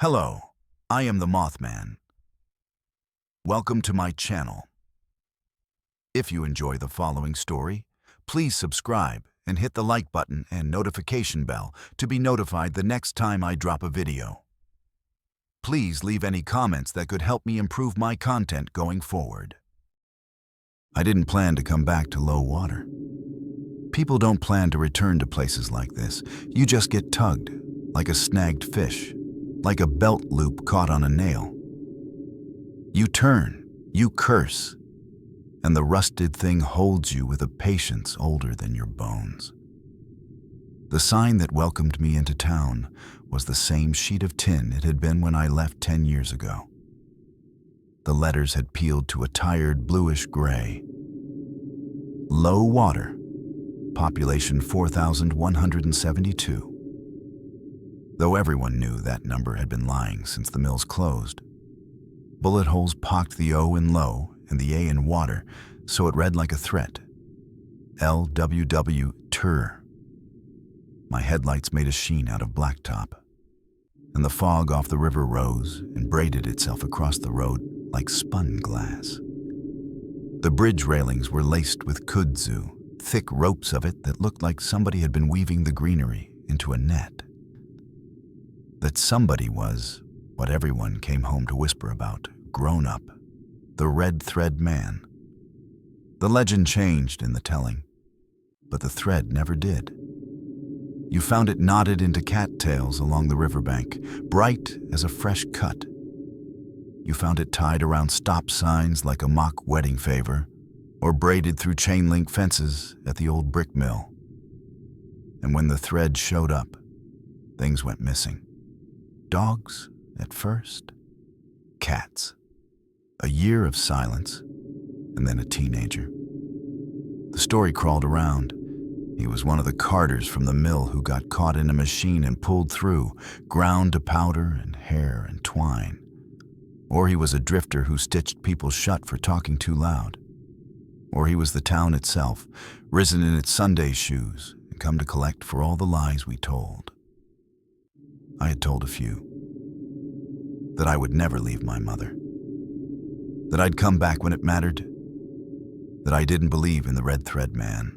Hello, I am the Mothman. Welcome to my channel. If you enjoy the following story, please subscribe and hit the like button and notification bell to be notified the next time I drop a video. Please leave any comments that could help me improve my content going forward. I didn't plan to come back to low water. People don't plan to return to places like this. You just get tugged, like a snagged fish, like a belt loop caught on a nail. You turn, you curse, and the rusted thing holds you with a patience older than your bones. The sign that welcomed me into town was the same sheet of tin it had been when I left 10 years ago. The letters had peeled to a tired bluish gray. Low water, population 4,172. Though everyone knew that number had been lying since the mills closed. Bullet holes pocked the O in low and the A in water, so it read like a threat. LWW TUR. My headlights made a sheen out of blacktop, and the fog off the river rose and braided itself across the road like spun glass. The bridge railings were laced with kudzu, thick ropes of it that looked like somebody had been weaving the greenery into a net. That somebody was what everyone came home to whisper about, grown up, the red thread man. The legend changed in the telling, but the thread never did. You found it knotted into cattails along the riverbank, bright as a fresh cut. You found it tied around stop signs like a mock wedding favor, or braided through chain link fences at the old brick mill. And when the thread showed up, things went missing. Dogs at first, cats, a year of silence, and then a teenager. The story crawled around. He was one of the carters from the mill who got caught in a machine and pulled through, ground to powder and hair and twine. Or he was a drifter who stitched people shut for talking too loud. Or he was the town itself, risen in its Sunday shoes and come to collect for all the lies we told. I had told a few. That I would never leave my mother. That I'd come back when it mattered. That I didn't believe in the red thread man.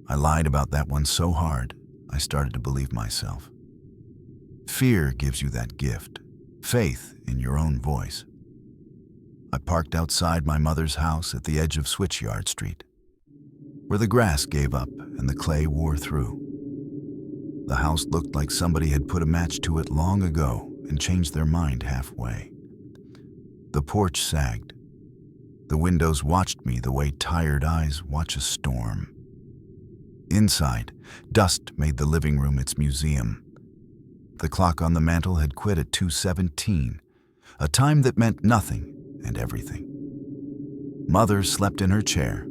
I lied about that one so hard, I started to believe myself. Fear gives you that gift, faith in your own voice. I parked outside my mother's house at the edge of Switchyard Street, where the grass gave up and the clay wore through. The house looked like somebody had put a match to it long ago and changed their mind halfway. The porch sagged. The windows watched me the way tired eyes watch a storm. Inside, dust made the living room its museum. The clock on the mantel had quit at 2:17, a time that meant nothing and everything. Mother slept in her chair.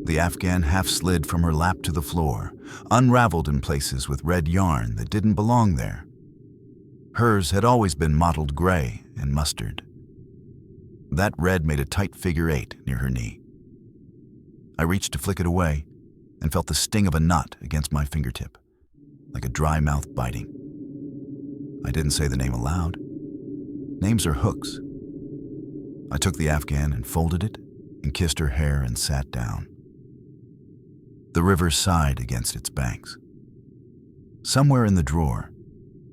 The Afghan half slid from her lap to the floor, unraveled in places with red yarn that didn't belong there. Hers had always been mottled gray and mustard. That red made a tight figure 8 near her knee. I reached to flick it away and felt the sting of a knot against my fingertip, like a dry mouth biting. I didn't say the name aloud. Names are hooks. I took the Afghan and folded it and kissed her hair and sat down. The river sighed against its banks. Somewhere in the drawer,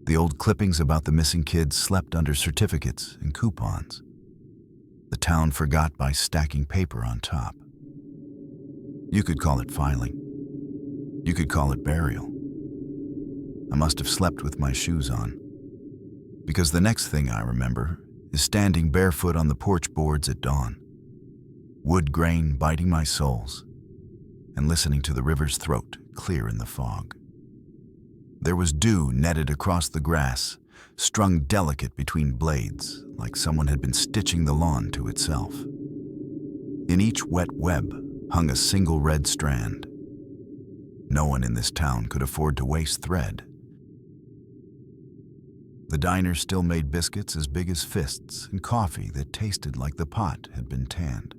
the old clippings about the missing kids slept under certificates and coupons. The town forgot by stacking paper on top. You could call it filing. You could call it burial. I must have slept with my shoes on, because the next thing I remember is standing barefoot on the porch boards at dawn, wood grain biting my soles, and listening to the river's throat clear in the fog. There was dew netted across the grass, strung delicate between blades, like someone had been stitching the lawn to itself. In each wet web hung a single red strand. No one in this town could afford to waste thread. The diner still made biscuits as big as fists and coffee that tasted like the pot had been tanned.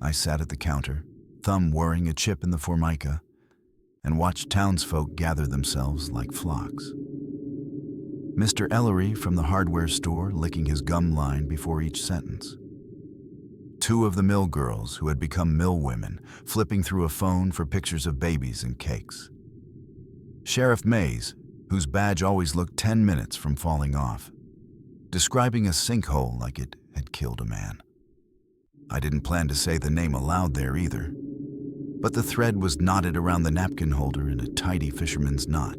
I sat at the counter, thumb whirring a chip in the formica, and watched townsfolk gather themselves like flocks. Mr. Ellery from the hardware store licking his gum line before each sentence. Two of the mill girls who had become mill women flipping through a phone for pictures of babies and cakes. Sheriff Mays, whose badge always looked 10 minutes from falling off, describing a sinkhole like it had killed a man. I didn't plan to say the name aloud there either, but the thread was knotted around the napkin holder in a tidy fisherman's knot.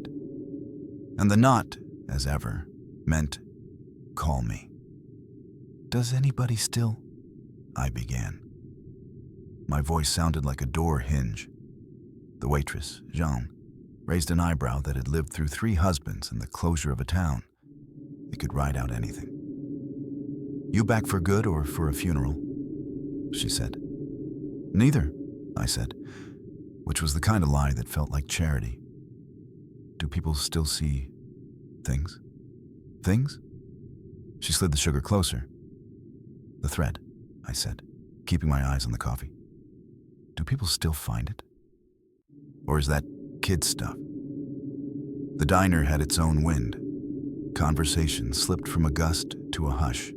And the knot, as ever, meant, "Call me." "Does anybody still?" I began. My voice sounded like a door hinge. The waitress, Jean, raised an eyebrow that had lived through 3 husbands and the closure of a town. It could ride out anything. "You back for good or for a funeral?" she said. "Neither," I said, which was the kind of lie that felt like charity. "Do people still see things?" "Things?" She slid the sugar closer. "The thread," I said, keeping my eyes on the coffee. "Do people still find it? Or is that kid stuff?" The diner had its own wind. Conversation slipped from a gust to a hush.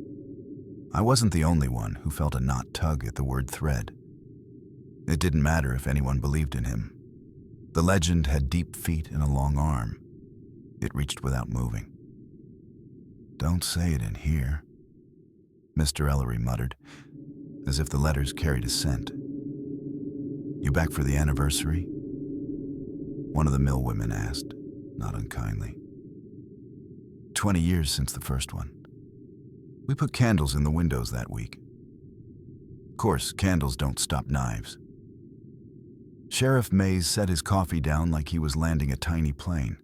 I wasn't the only one who felt a knot tug at the word thread. It didn't matter if anyone believed in him. The legend had deep feet and a long arm. It reached without moving. "Don't say it in here," Mr. Ellery muttered, as if the letters carried a scent. "You back for the anniversary?" one of the mill women asked, not unkindly. 20 years since the first one. We put candles in the windows that week. Of course, candles don't stop knives. Sheriff Mays set his coffee down like he was landing a tiny plane.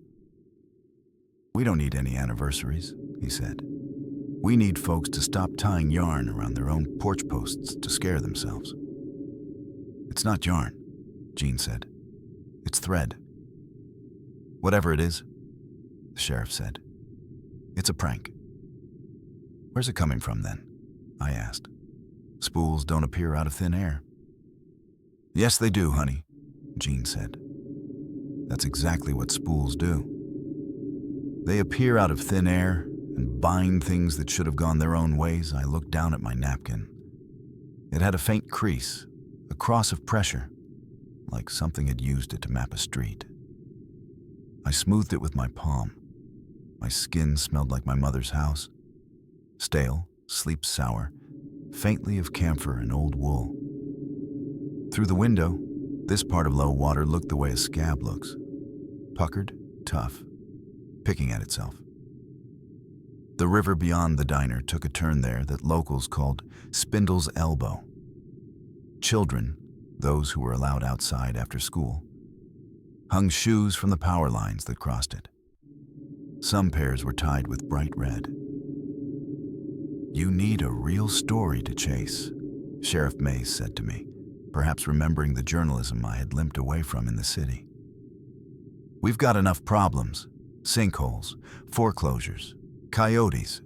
"We don't need any anniversaries," he said. "We need folks to stop tying yarn around their own porch posts to scare themselves." "It's not yarn," Jean said. "It's thread." "Whatever it is," the sheriff said. "It's a prank." "Where's it coming from then?" I asked. "Spools don't appear out of thin air." "Yes, they do, honey," Jean said. "That's exactly what spools do. They appear out of thin air and bind things that should have gone their own ways." I looked down at my napkin. It had a faint crease, a cross of pressure, like something had used it to map a street. I smoothed it with my palm. My skin smelled like my mother's house. Stale, sleep sour, faintly of camphor and old wool. Through the window, this part of low water looked the way a scab looks. Puckered, tough, picking at itself. The river beyond the diner took a turn there that locals called Spindle's Elbow. Children, those who were allowed outside after school, hung shoes from the power lines that crossed it. Some pairs were tied with bright red. "You need a real story to chase," Sheriff Mays said to me, perhaps remembering the journalism I had limped away from in the city. "We've got enough problems. Sinkholes, foreclosures, coyotes.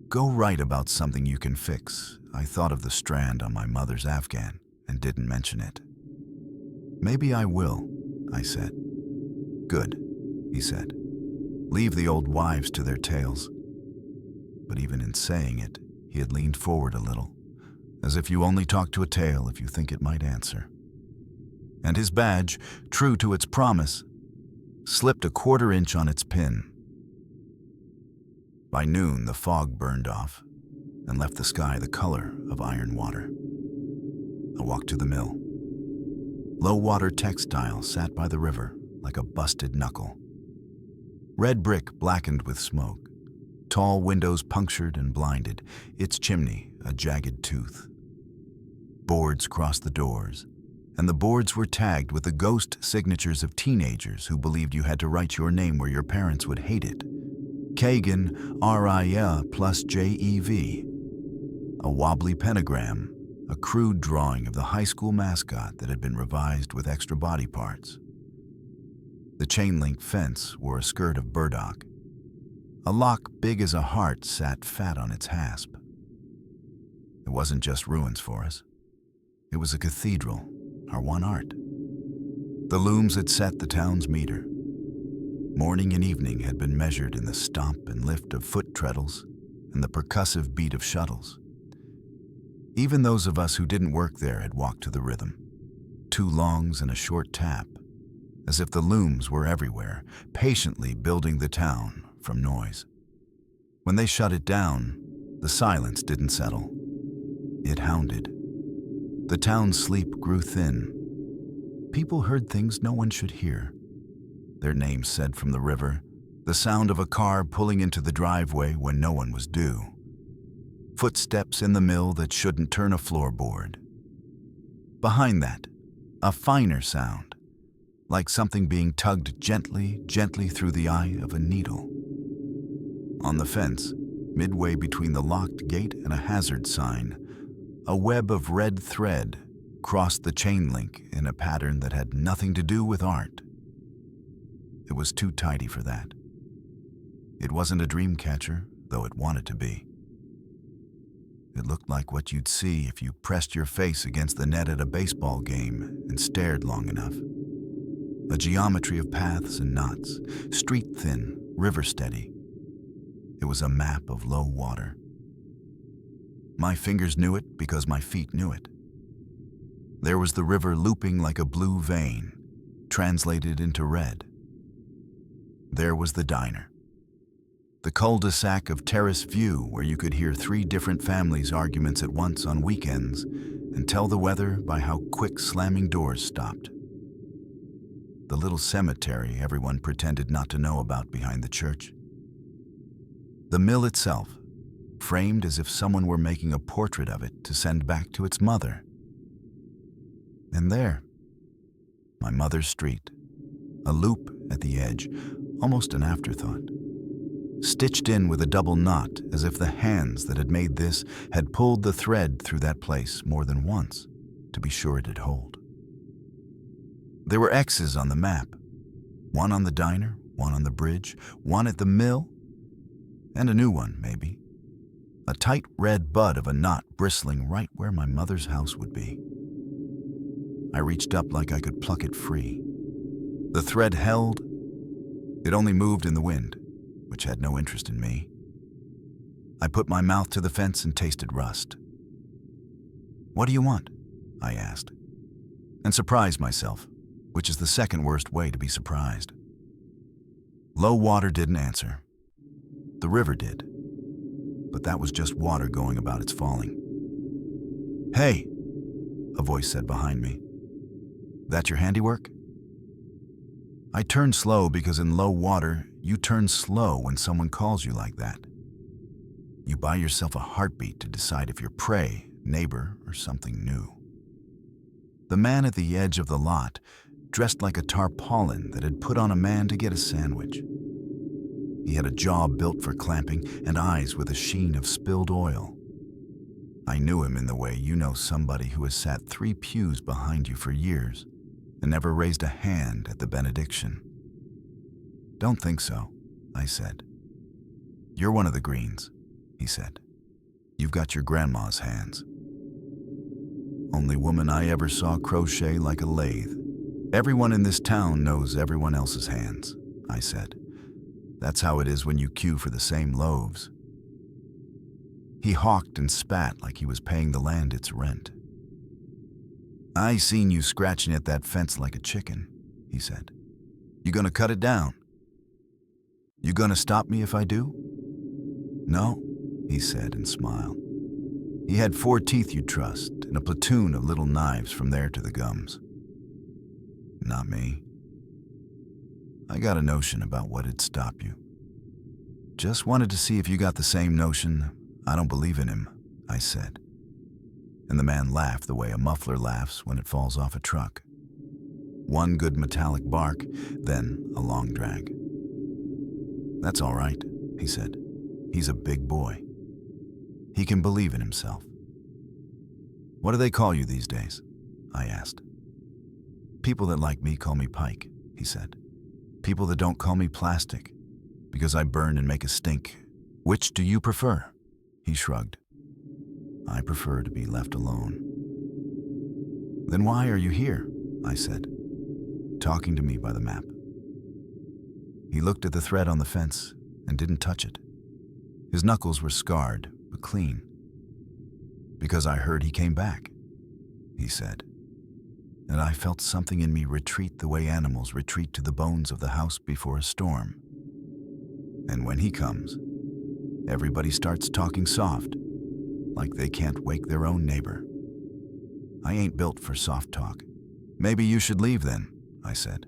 Go write about something you can fix." I thought of the strand on my mother's Afghan and didn't mention it. "Maybe I will," I said. "Good," he said. "Leave the old wives to their tales." But even in saying it, he had leaned forward a little, as if you only talk to a tale if you think it might answer. And his badge, true to its promise, slipped a quarter-inch on its pin. By noon, the fog burned off and left the sky the color of iron water. I walked to the mill. Low-water textile sat by the river like a busted knuckle. Red brick blackened with smoke. Tall windows punctured and blinded, its chimney a jagged tooth. Boards crossed the doors, and the boards were tagged with the ghost signatures of teenagers who believed you had to write your name where your parents would hate it. Kagan, R-I-A plus J-E-V. A wobbly pentagram, a crude drawing of the high school mascot that had been revised with extra body parts. The chain-link fence wore a skirt of burdock. A lock big as a heart sat fat on its hasp. It wasn't just ruins for us. It was a cathedral, our one art. The looms had set the town's meter. Morning and evening had been measured in the stomp and lift of foot treadles and the percussive beat of shuttles. Even those of us who didn't work there had walked to the rhythm. 2 longs and a short tap, as if the looms were everywhere, patiently building the town from noise. When they shut it down, the silence didn't settle. It hounded. The town's sleep grew thin. People heard things no one should hear. Their names said from the river, the sound of a car pulling into the driveway when no one was due. Footsteps in the mill that shouldn't turn a floorboard. Behind that, a finer sound, like something being tugged gently, gently through the eye of a needle. On the fence, midway between the locked gate and a hazard sign, a web of red thread crossed the chain link in a pattern that had nothing to do with art. It was too tidy for that. It wasn't a dream catcher, though it wanted to be. It looked like what you'd see if you pressed your face against the net at a baseball game and stared long enough. A geometry of paths and knots, street-thin, river-steady. It was a map of low water. My fingers knew it because my feet knew it. There was the river looping like a blue vein, translated into red. There was the diner. The cul-de-sac of terrace view where you could hear 3 different families' arguments at once on weekends and tell the weather by how quick slamming doors stopped. The little cemetery everyone pretended not to know about behind the church. The mill itself, framed as if someone were making a portrait of it to send back to its mother. And there, my mother's street, a loop at the edge, almost an afterthought. Stitched in with a double knot as if the hands that had made this had pulled the thread through that place more than once to be sure it'd hold. There were X's on the map, one on the diner, one on the bridge, one at the mill, and a new one, maybe. A tight red bud of a knot bristling right where my mother's house would be. I reached up like I could pluck it free. The thread held. It only moved in the wind, which had no interest in me. I put my mouth to the fence and tasted rust. "What do you want?" I asked, and surprised myself, which is the second worst way to be surprised. Low water didn't answer. The river did, but that was just water going about its falling. "Hey," a voice said behind me. "That your handiwork?" I turned slow because in low water, you turn slow when someone calls you like that. You buy yourself a heartbeat to decide if you're prey, neighbor, or something new. The man at the edge of the lot, dressed like a tarpaulin that had put on a man to get a sandwich. He had a jaw built for clamping and eyes with a sheen of spilled oil. I knew him in the way you know somebody who has sat 3 pews behind you for years and never raised a hand at the benediction. "Don't think so," I said. "You're one of the Greens," he said. "You've got your grandma's hands." "Only woman I ever saw crochet like a lathe. Everyone in this town knows everyone else's hands," I said. "That's how it is when you queue for the same loaves." He hawked and spat like he was paying the land its rent. "I seen you scratching at that fence like a chicken," he said. "You gonna cut it down? You gonna stop me if I do?" "No," he said and smiled. He had 4 teeth you'd trust and a platoon of little knives from there to the gums. "Not me. I got a notion about what'd stop you. Just wanted to see if you got the same notion. I don't believe in him," I said. And the man laughed the way a muffler laughs when it falls off a truck. One good metallic bark, then a long drag. "That's all right," he said. "He's a big boy. He can believe in himself." "What do they call you these days?" I asked. "People that like me call me Pike," he said. "People that don't call me Plastic, because I burn and make a stink. Which do you prefer?" He shrugged. "I prefer to be left alone." "Then why are you here?" I said, talking to me by the map. He looked at the thread on the fence and didn't touch it. His knuckles were scarred, but clean. "Because I heard he came back," he said. And I felt something in me retreat the way animals retreat to the bones of the house before a storm. And when he comes, everybody starts talking soft, like they can't wake their own neighbor. I ain't built for soft talk. "Maybe you should leave then," I said.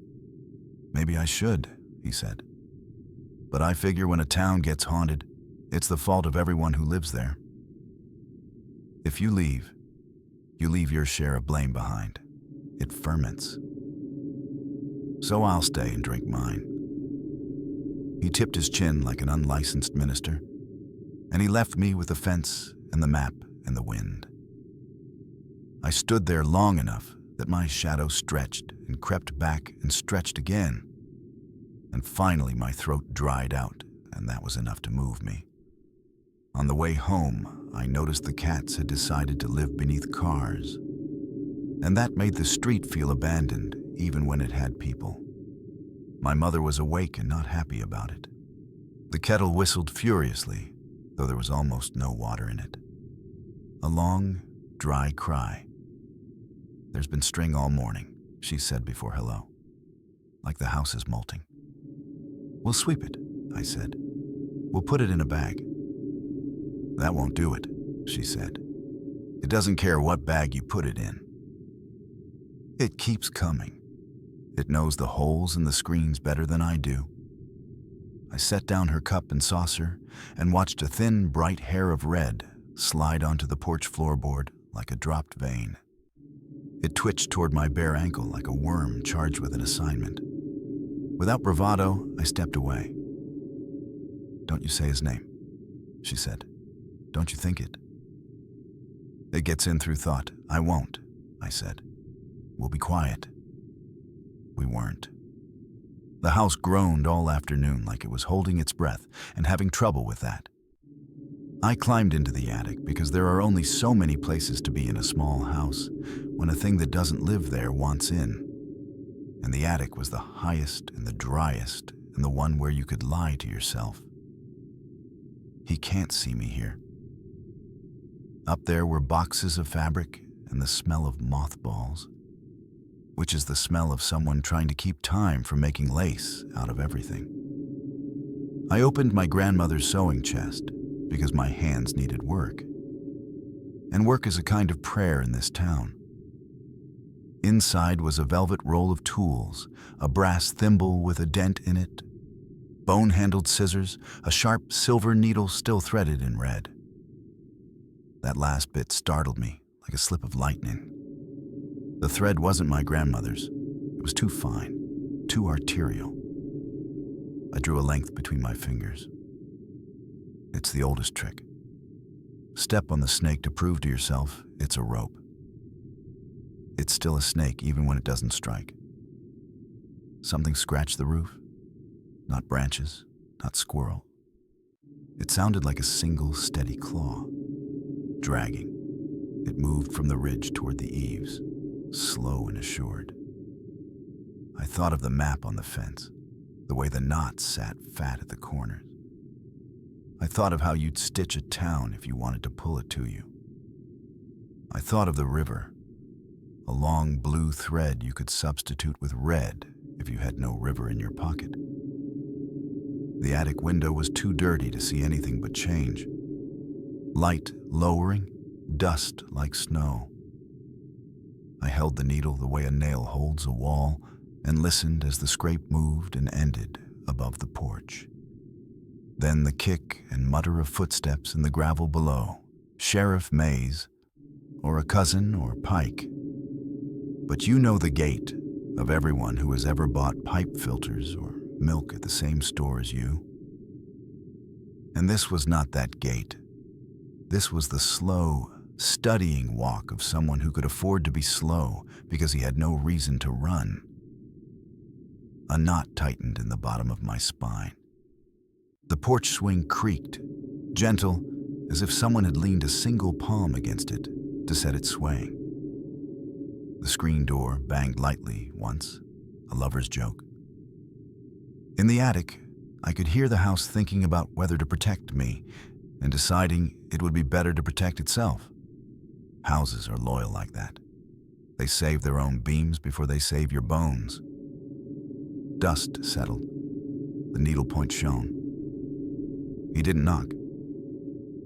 "Maybe I should," he said. "But I figure when a town gets haunted, it's the fault of everyone who lives there. If you leave your share of blame behind. It ferments. So I'll stay and drink mine." He tipped his chin like an unlicensed minister, and he left me with the fence and the map and the wind. I stood there long enough that my shadow stretched and crept back and stretched again, and finally my throat dried out, and that was enough to move me. On the way home, I noticed the cats had decided to live beneath cars, and that made the street feel abandoned even when it had people. My mother was awake and not happy about it. The kettle whistled furiously, though there was almost no water in it. A long, dry cry. "There's been string all morning," she said before hello. "Like the house is molting." "We'll sweep it," I said. "We'll put it in a bag." "That won't do it," she said. "It doesn't care what bag you put it in. It keeps coming. It knows the holes in the screens better than I do." I set down her cup and saucer and watched a thin, bright hair of red slide onto the porch floorboard like a dropped vein. It twitched toward my bare ankle like a worm charged with an assignment. Without bravado, I stepped away. "Don't you say his name," she said. "Don't you think it?" "It gets in through thought." "I won't," I said. "We'll be quiet." We weren't. The house groaned all afternoon like it was holding its breath and having trouble with that. I climbed into the attic because there are only so many places to be in a small house when a thing that doesn't live there wants in. And the attic was the highest and the driest and the one where you could lie to yourself. He can't see me here. Up there were boxes of fabric and the smell of mothballs, which is the smell of someone trying to keep time from making lace out of everything. I opened my grandmother's sewing chest because my hands needed work. And work is a kind of prayer in this town. Inside was a velvet roll of tools, a brass thimble with a dent in it, bone-handled scissors, a sharp silver needle still threaded in red. That last bit startled me like a slip of lightning. The thread wasn't my grandmother's. It was too fine, too arterial. I drew a length between my fingers. It's the oldest trick. Step on the snake to prove to yourself it's a rope. It's still a snake even when it doesn't strike. Something scratched the roof. Not branches, not squirrel. It sounded like a single steady claw, dragging. It moved from the ridge toward the eaves, slow and assured. I thought of the map on the fence, the way the knots sat fat at the corners. I thought of how you'd stitch a town if you wanted to pull it to you. I thought of the river, a long blue thread you could substitute with red if you had no river in your pocket. The attic window was too dirty to see anything but change. Light lowering, dust like snow. I held the needle the way a nail holds a wall and listened as the scrape moved and ended above the porch. Then the kick and mutter of footsteps in the gravel below, Sheriff Mays, or a cousin or Pike. But you know the gait of everyone who has ever bought pipe filters or milk at the same store as you. And this was not that gait. This was the slow, studying walk of someone who could afford to be slow because he had no reason to run. A knot tightened in the bottom of my spine. The porch swing creaked, gentle, as if someone had leaned a single palm against it to set it swaying. The screen door banged lightly once, a lover's joke. In the attic, I could hear the house thinking about whether to protect me and deciding it would be better to protect itself. Houses are loyal like that. They save their own beams before they save your bones. Dust settled. The needlepoint shone. He didn't knock.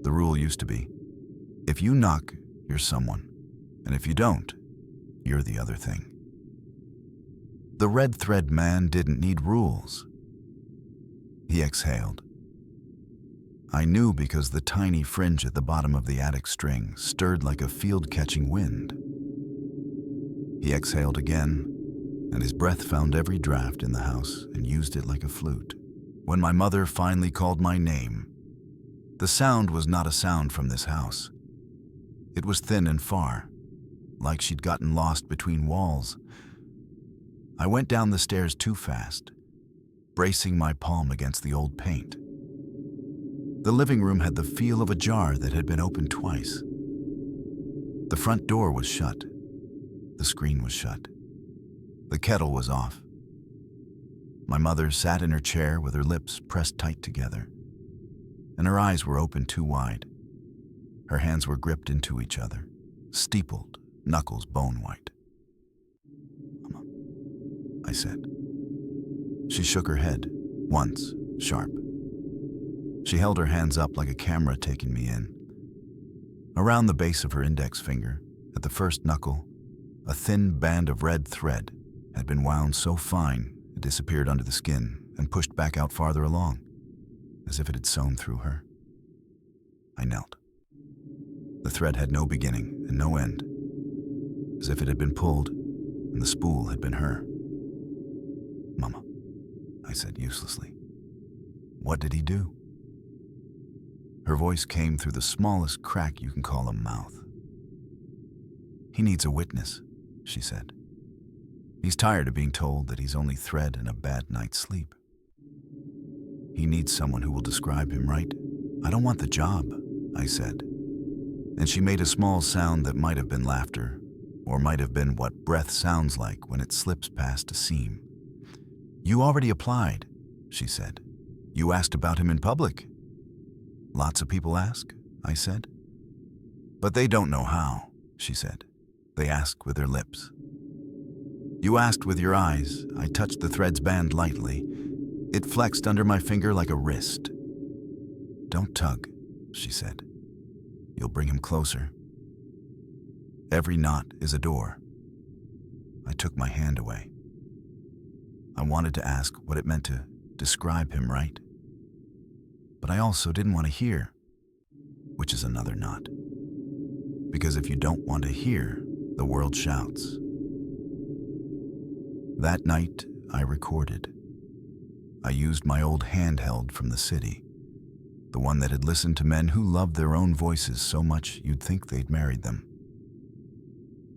The rule used to be, if you knock, you're someone, and if you don't, you're the other thing. The red thread man didn't need rules. He exhaled. I knew because the tiny fringe at the bottom of the attic string stirred like a field-catching wind. He exhaled again, and his breath found every draft in the house and used it like a flute. When my mother finally called my name, the sound was not a sound from this house. It was thin and far, like she'd gotten lost between walls. I went down the stairs too fast, bracing my palm against the old paint. The living room had the feel of a jar that had been opened twice. The front door was shut. The screen was shut. The kettle was off. My mother sat in her chair with her lips pressed tight together, and her eyes were open too wide. Her hands were gripped into each other, steepled, knuckles bone white. "Mama," I said. She shook her head, once, sharp. She held her hands up like a camera taking me in. Around the base of her index finger, at the first knuckle, a thin band of red thread had been wound so fine it disappeared under the skin and pushed back out farther along, as if it had sewn through her. I knelt. The thread had no beginning and no end, as if it had been pulled and the spool had been her. "Mama," I said uselessly. "What did he do?" Her voice came through the smallest crack you can call a mouth. "He needs a witness," she said. "He's tired of being told that he's only thread and a bad night's sleep. He needs someone who will describe him right." "I don't want the job," I said. And she made a small sound that might have been laughter, or might have been what breath sounds like when it slips past a seam. "You already applied," she said. "You asked about him in public." "Lots of people ask," I said. "But they don't know how," she said. "They ask with their lips." "You asked with your eyes." I touched the thread's band lightly. It flexed under my finger like a wrist. "Don't tug," she said. "You'll bring him closer. Every knot is a door." I took my hand away. I wanted to ask what it meant to describe him right. But I also didn't want to hear, which is another knot. Because if you don't want to hear, the world shouts. That night, I recorded. I used my old handheld from the city, the one that had listened to men who loved their own voices so much you'd think they'd married them.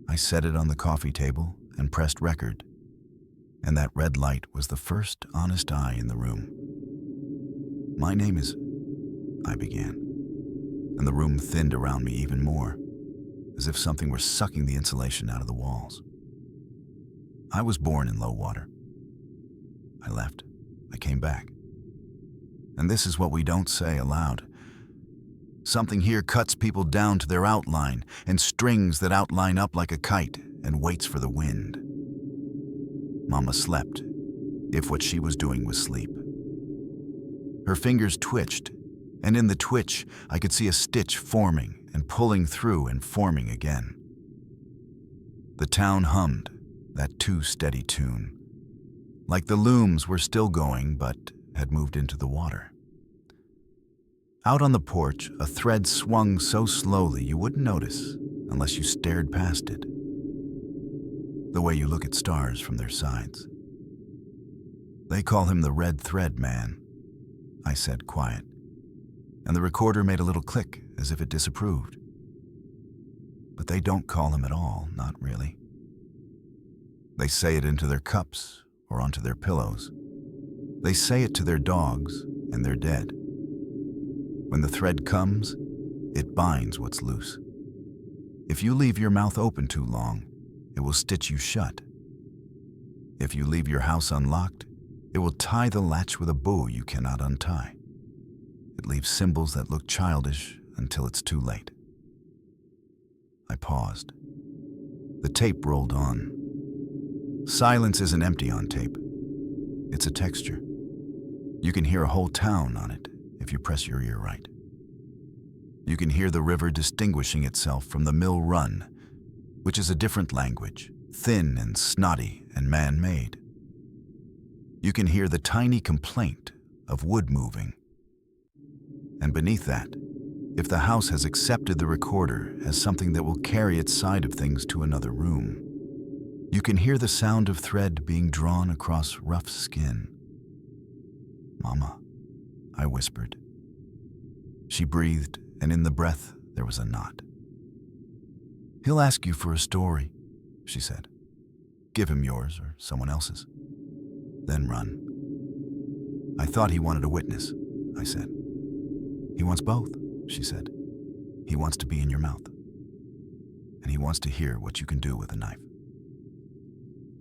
I set it on the coffee table and pressed record, and that red light was the first honest eye in the room. "My name is," I began, and the room thinned around me even more, as if something were sucking the insulation out of the walls. "I was born in low water. I left. I came back. And this is what we don't say aloud. Something here cuts people down to their outline and strings that outline up like a kite and waits for the wind." Mama slept, if what she was doing was sleep. Her fingers twitched, and in the twitch, I could see a stitch forming and pulling through and forming again. The town hummed, that too steady tune, like the looms were still going but had moved into the water. Out on the porch, a thread swung so slowly you wouldn't notice unless you stared past it, the way you look at stars from their sides. "They call him the red thread man," I said, quiet, and the recorder made a little click as if it disapproved. "But they don't call him at all, not really. They say it into their cups or onto their pillows. They say it to their dogs and they're dead. When the thread comes, it binds what's loose. If you leave your mouth open too long, it will stitch you shut. If you leave your house unlocked, It will tie the latch with a bow you cannot untie. It leaves symbols that look childish until it's too late. I paused. The tape rolled on. Silence isn't empty on tape. It's a texture. You can hear a whole town on it if you press your ear right. You can hear the river distinguishing itself from the mill run, which is a different language, thin and snotty and man-made. You can hear the tiny complaint of wood moving. And beneath that, if the house has accepted the recorder as something that will carry its side of things to another room, you can hear the sound of thread being drawn across rough skin. "Mama," I whispered. She breathed, and in the breath there was a knot. "He'll ask you for a story," she said. "Give him yours or someone else's. Then run." "I thought he wanted a witness," I said. "He wants both," she said. "He wants to be in your mouth. And he wants to hear what you can do with a knife."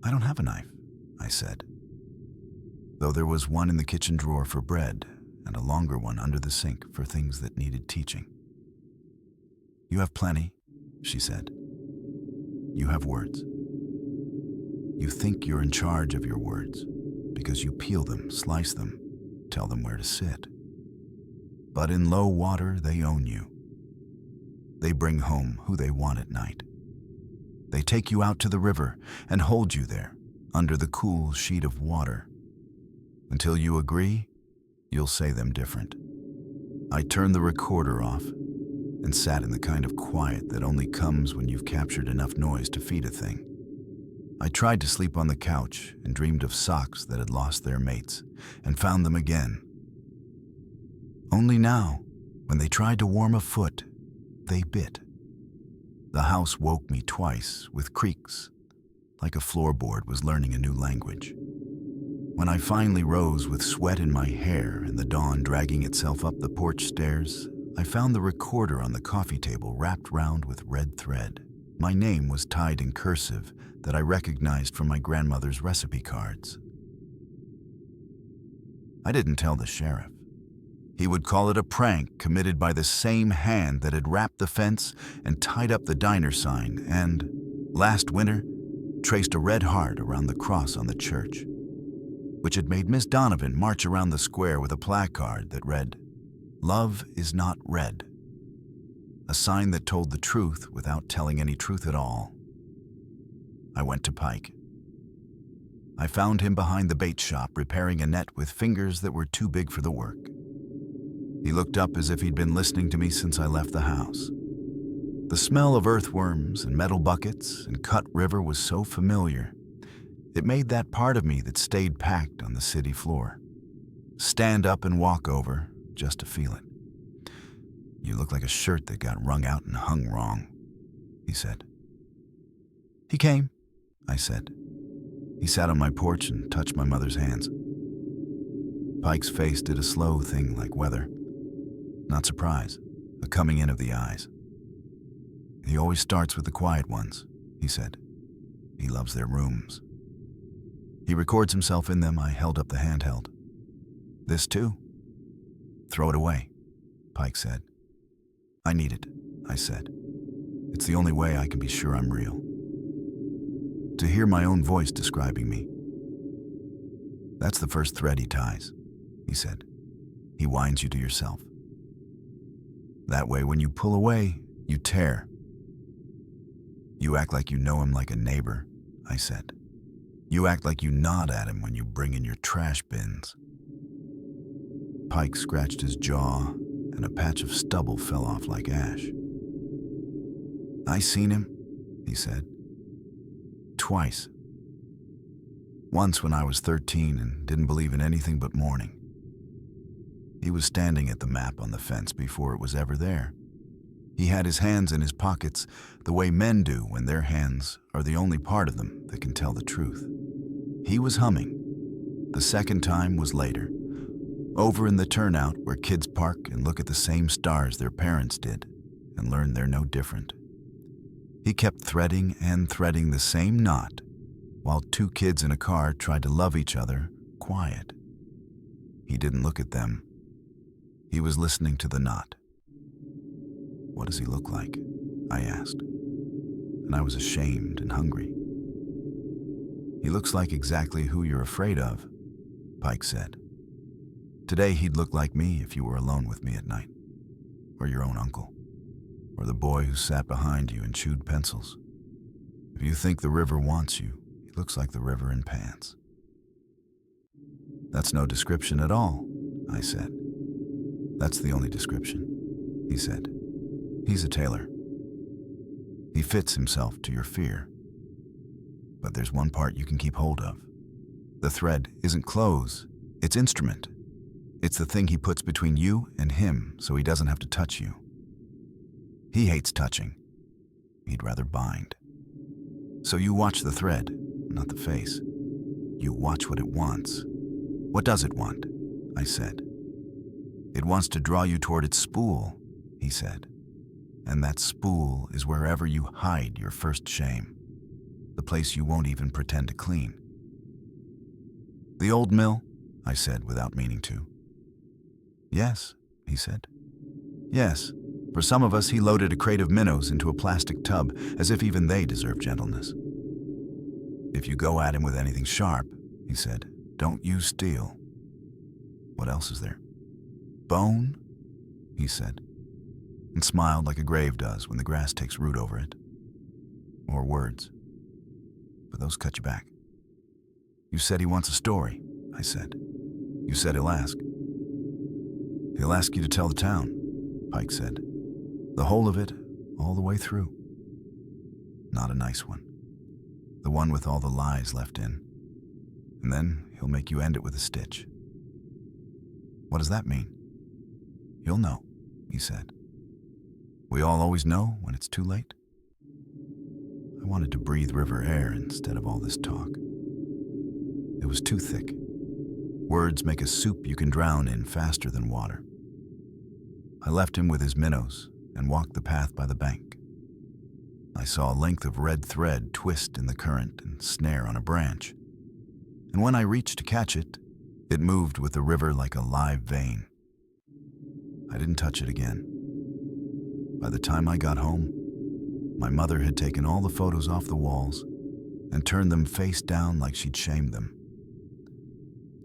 "I don't have a knife," I said, though there was one in the kitchen drawer for bread and a longer one under the sink for things that needed teaching. "You have plenty," she said. "You have words. You think you're in charge of your words because you peel them, slice them, tell them where to sit. But in low water, they own you. They bring home who they want at night. They take you out to the river and hold you there under the cool sheet of water. Until you agree, you'll say them different." I turned the recorder off and sat in the kind of quiet that only comes when you've captured enough noise to feed a thing. I tried to sleep on the couch and dreamed of socks that had lost their mates and found them again. Only now, when they tried to warm a foot, they bit. The house woke me twice with creaks, like a floorboard was learning a new language. When I finally rose with sweat in my hair and the dawn dragging itself up the porch stairs, I found the recorder on the coffee table wrapped round with red thread. My name was tied in cursive that I recognized from my grandmother's recipe cards. I didn't tell the sheriff. He would call it a prank committed by the same hand that had wrapped the fence and tied up the diner sign and, last winter, traced a red heart around the cross on the church, which had made Miss Donovan march around the square with a placard that read, "Love is not red," a sign that told the truth without telling any truth at all. I went to Pike. I found him behind the bait shop repairing a net with fingers that were too big for the work. He looked up as if he'd been listening to me since I left the house. The smell of earthworms and metal buckets and cut river was so familiar. It made that part of me that stayed packed on the city floor stand up and walk over just to feel it. "You look like a shirt that got wrung out and hung wrong," he said. "He came," I said. He sat on my porch and touched my mother's hands. Pike's face did a slow thing like weather. Not surprise, a coming in of the eyes. "He always starts with the quiet ones," he said. "He loves their rooms. He records himself in them." I held up the handheld. "This too?" "Throw it away," Pike said. "I need it," I said. "It's the only way I can be sure I'm real. To hear my own voice describing me." "That's the first thread he ties," he said. "He winds you to yourself. That way, when you pull away, you tear." "You act like you know him like a neighbor," I said. "You act like you nod at him when you bring in your trash bins." Pike scratched his jaw, and a patch of stubble fell off like ash. "I seen him," he said. "Twice. Once when I was 13 and didn't believe in anything but morning. He was standing at the map on the fence before it was ever there. He had his hands in his pockets the way men do when their hands are the only part of them that can tell the truth. He was humming. The second time was later, over in the turnout where kids park and look at the same stars their parents did and learn they're no different. He kept threading and threading the same knot while two kids in a car tried to love each other quiet. He didn't look at them. He was listening to the knot. "What does he look like?" I asked, and I was ashamed and hungry. "He looks like exactly who you're afraid of," Pike said. "Today he'd look like me if you were alone with me at night, or your own uncle, or the boy who sat behind you and chewed pencils. If you think the river wants you, he looks like the river in pants." "That's no description at all," I said. "That's the only description," he said. "He's a tailor. He fits himself to your fear. But there's one part you can keep hold of. The thread isn't clothes, it's instrument. It's the thing he puts between you and him so he doesn't have to touch you. He hates touching. He'd rather bind. So you watch the thread, not the face. You watch what it wants." "What does it want?" I said. "It wants to draw you toward its spool," he said. "And that spool is wherever you hide your first shame, the place you won't even pretend to clean." "The old mill?" I said without meaning to. "Yes," he said. "Yes, for some of us he loaded a crate of minnows into a plastic tub, as if even they deserve gentleness. If you go at him with anything sharp," he said, "don't use steel." "What else is there?" "Bone," he said, and smiled like a grave does when the grass takes root over it. "Or words. But those cut you back." "You said he wants a story," I said. "You said he'll ask." "He'll ask you to tell the town," Pike said. "The whole of it, all the way through. Not a nice one. The one with all the lies left in. And then he'll make you end it with a stitch." "What does that mean?" "You'll know," he said. "We all always know when it's too late." I wanted to breathe river air instead of all this talk. It was too thick. Words make a soup you can drown in faster than water. I left him with his minnows and walked the path by the bank. I saw a length of red thread twist in the current and snare on a branch. And when I reached to catch it, it moved with the river like a live vein. I didn't touch it again. By the time I got home, my mother had taken all the photos off the walls and turned them face down like she'd shamed them.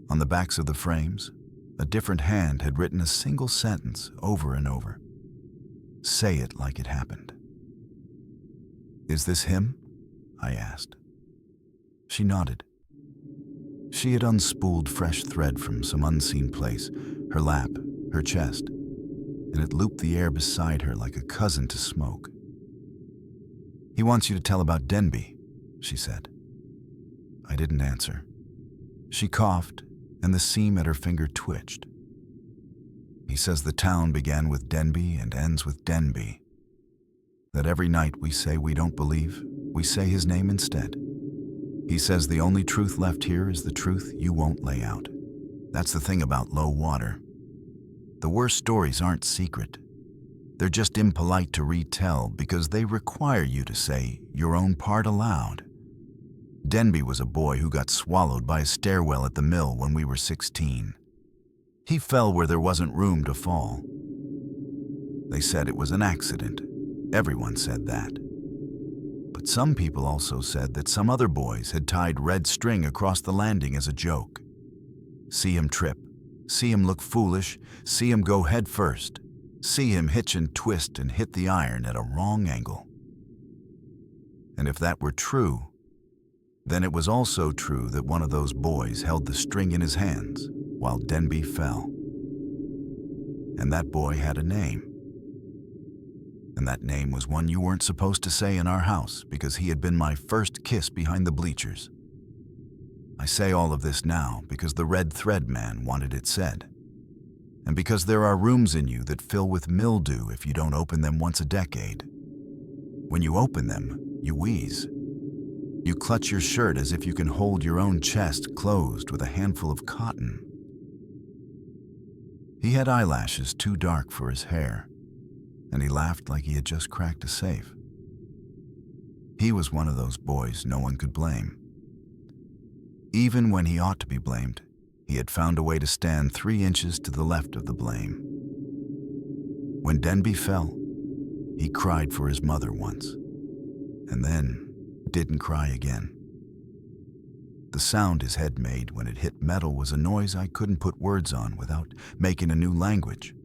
On the backs of the frames, a different hand had written a single sentence over and over. "Say it like it happened." "Is this him?" I asked. She nodded. She had unspooled fresh thread from some unseen place, her lap, her chest, and it looped the air beside her like a cousin to smoke. "He wants you to tell about Denby," she said. I didn't answer. She coughed, and the seam at her finger twitched. "He says the town began with Denby and ends with Denby. That every night we say we don't believe, we say his name instead. He says the only truth left here is the truth you won't lay out. That's the thing about low water. The worst stories aren't secret. They're just impolite to retell because they require you to say your own part aloud. Denby was a boy who got swallowed by a stairwell at the mill when we were 16. He fell where there wasn't room to fall. They said it was an accident. Everyone said that. But some people also said that some other boys had tied red string across the landing as a joke. See him trip, see him look foolish, see him go head first, see him hitch and twist and hit the iron at a wrong angle. And if that were true, then it was also true that one of those boys held the string in his hands while Denby fell. And that boy had a name. And that name was one you weren't supposed to say in our house because he had been my first kiss behind the bleachers. I say all of this now because the red thread man wanted it said. And because there are rooms in you that fill with mildew if you don't open them once a decade. When you open them, you wheeze. You clutch your shirt as if you can hold your own chest closed with a handful of cotton. He had eyelashes too dark for his hair, and he laughed like he had just cracked a safe. He was one of those boys no one could blame. Even when he ought to be blamed, He had found a way to stand 3 inches to the left of the blame. When Denby fell, he cried for his mother once, and then didn't cry again. The sound his head made when it hit metal was a noise I couldn't put words on without making a new language.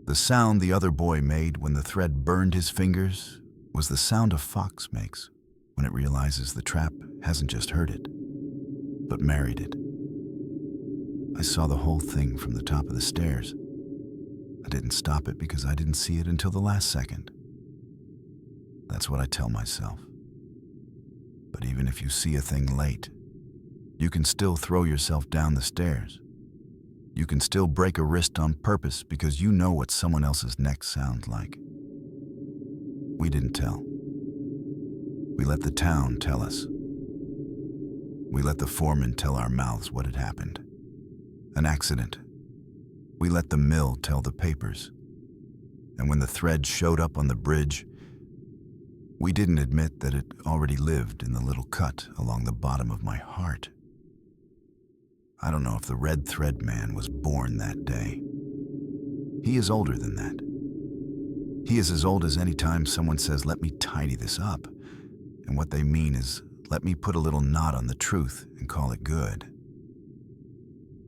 The sound the other boy made when the thread burned his fingers was the sound a fox makes when it realizes the trap hasn't just hurt it, but married it. I saw the whole thing from the top of the stairs. I didn't stop it because I didn't see it until the last second. That's what I tell myself. But even if you see a thing late, you can still throw yourself down the stairs. You can still break a wrist on purpose because you know what someone else's neck sounds like. We didn't tell. We let the town tell us. We let the foreman tell our mouths what had happened. An accident. We let the mill tell the papers. And when the thread showed up on the bridge, we didn't admit that it already lived in the little cut along the bottom of my heart. I don't know if the red thread man was born that day. He is older than that. He is as old as any time someone says, "Let me tidy this up." And what they mean is, "Let me put a little knot on the truth and call it good."